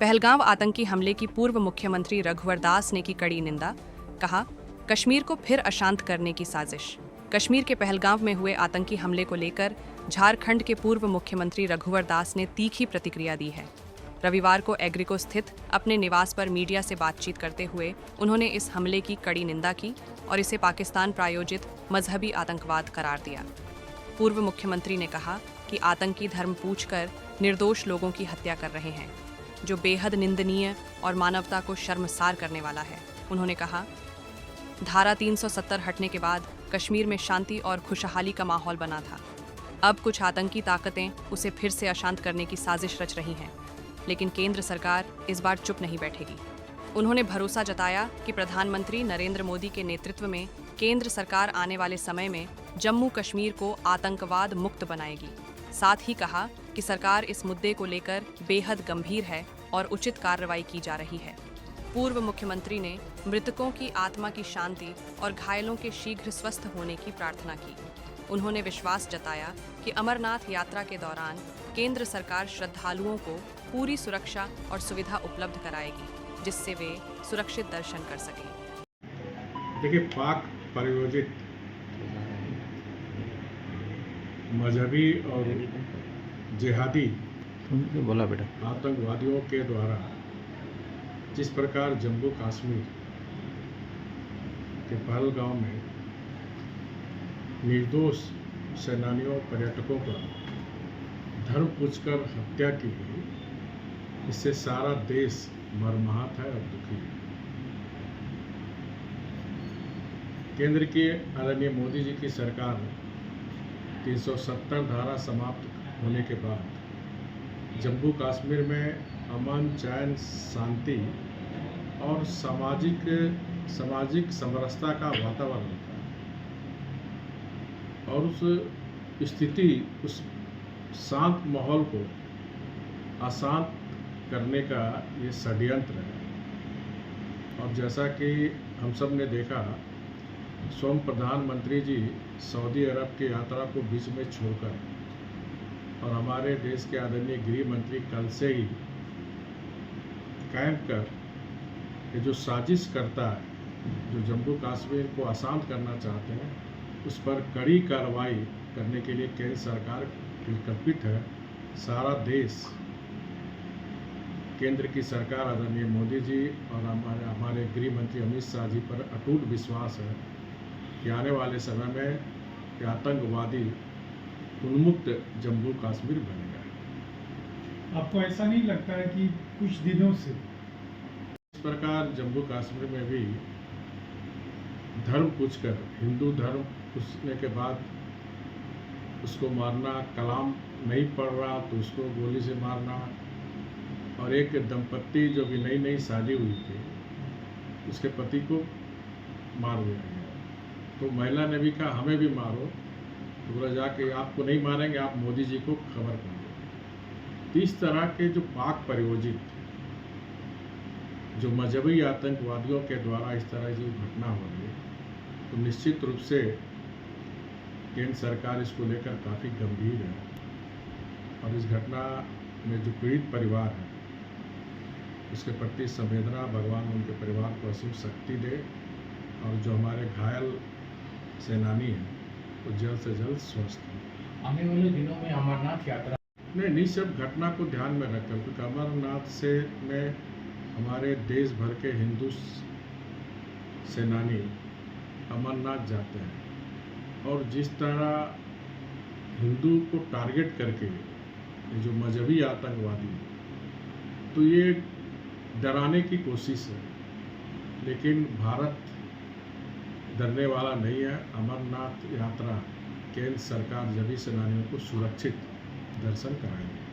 पहलगाम आतंकी हमले की पूर्व मुख्यमंत्री रघुवर दास ने की कड़ी निंदा। कहा, कश्मीर को फिर अशांत करने की साजिश। कश्मीर के पहलगाम में हुए आतंकी हमले को लेकर झारखंड के पूर्व मुख्यमंत्री रघुवर दास ने तीखी प्रतिक्रिया दी है। रविवार को एग्रिको स्थित अपने निवास पर मीडिया से बातचीत करते हुए उन्होंने इस हमले की कड़ी निंदा की और इसे पाकिस्तान प्रायोजित मजहबी आतंकवाद करार दिया। पूर्व मुख्यमंत्री ने कहा कि आतंकी धर्म पूछकर निर्दोष लोगों की हत्या कर रहे हैं, जो बेहद निंदनीय और मानवता को शर्मसार करने वाला है। उन्होंने कहा, धारा 370 हटने के बाद कश्मीर में शांति और खुशहाली का माहौल बना था। अब कुछ आतंकी ताकतें उसे फिर से अशांत करने की साजिश रच रही हैं, लेकिन केंद्र सरकार इस बार चुप नहीं बैठेगी। उन्होंने भरोसा जताया कि प्रधानमंत्री नरेंद्र मोदी के नेतृत्व में केंद्र सरकार आने वाले समय में जम्मू कश्मीर को आतंकवाद मुक्त बनाएगी। साथ ही कहा कि सरकार इस मुद्दे को लेकर बेहद गंभीर है और उचित कार्रवाई की जा रही है। पूर्व मुख्यमंत्री ने मृतकों की आत्मा की शांति और घायलों के शीघ्र स्वस्थ होने की प्रार्थना की। उन्होंने विश्वास जताया कि अमरनाथ यात्रा के दौरान केंद्र सरकार श्रद्धालुओं को पूरी सुरक्षा और सुविधा उपलब्ध कराएगी, जिससे वे सुरक्षित दर्शन कर सकें। देखिए, पाक प्रायोजित मजहबी और जिहादी बोला बेटा आतंकवादियों के द्वारा जिस प्रकार जम्मू कश्मीर के पहलगांव में निर्दोष सेनानियों पर्यटकों पर धर्म पूछकर हत्या की गई, इससे सारा देश मर्माहत है और दुखी है। केंद्र की आदरणीय मोदी जी की सरकार 370 धारा समाप्त होने के बाद जम्मू कश्मीर में अमन, चैन, शांति और सामाजिक समरसता का वातावरण था और उस शांत माहौल को अशांत करने का ये षड्यंत्र है। और जैसा कि हम सब ने देखा, स्वयं प्रधानमंत्री जी सऊदी अरब की यात्रा को बीच में छोड़कर और हमारे देश के आदरणीय गृह मंत्री कल से ही कैंप कर ये जो साजिश करता है, जो जम्मू कश्मीर को अशांत करना चाहते हैं, उस पर कड़ी कार्रवाई करने के लिए केंद्र सरकार कल्पित है। सारा देश केंद्र की सरकार आदरणीय मोदी जी और हमारे गृह मंत्री अमित शाह जी पर अटूट विश्वास है कि आने वाले समय में आतंकवादी उन्मुक्त जम्मू कश्मीर बनेगा। आपको ऐसा नहीं लगता है कि कुछ दिनों से इस प्रकार जम्मू कश्मीर में भी धर्म पूछकर, हिंदू धर्म पूछने के बाद उसको मारना, कलाम नहीं पढ़ रहा तो उसको गोली से मारना, और एक दंपत्ति जो भी नई शादी हुई थी उसके पति को मार दिया गया, तो महिला ने भी कहा हमें भी मारो, तो बोला जाके आपको नहीं मारेंगे, आप मोदी जी को खबर कर दो। तो इस तरह के जो पाक प्रायोजित जो मजहबी आतंकवादियों के द्वारा इस तरह की घटना हो रही है, तो निश्चित रूप से केंद्र सरकार इसको लेकर काफ़ी गंभीर है और इस घटना में जो पीड़ित परिवार है उसके प्रति संवेदना, भगवान उनके परिवार को असीम शक्ति दे, और जो हमारे घायल सेनानी हैं वो जल्द से जल्द स्वस्थ हो। आने वाले दिनों में अमरनाथ यात्रा नहीं सब घटना को ध्यान में रखकर, क्योंकि अमरनाथ से में हमारे देश भर के हिंदू सेनानी अमरनाथ जाते हैं, और जिस तरह हिंदू को टारगेट करके ये जो मजहबी आतंकवादी, तो ये डराने की कोशिश है, लेकिन भारत डरने वाला नहीं है। अमरनाथ यात्रा केंद्र सरकार जब भी सेनानियों को सुरक्षित दर्शन कराएगी।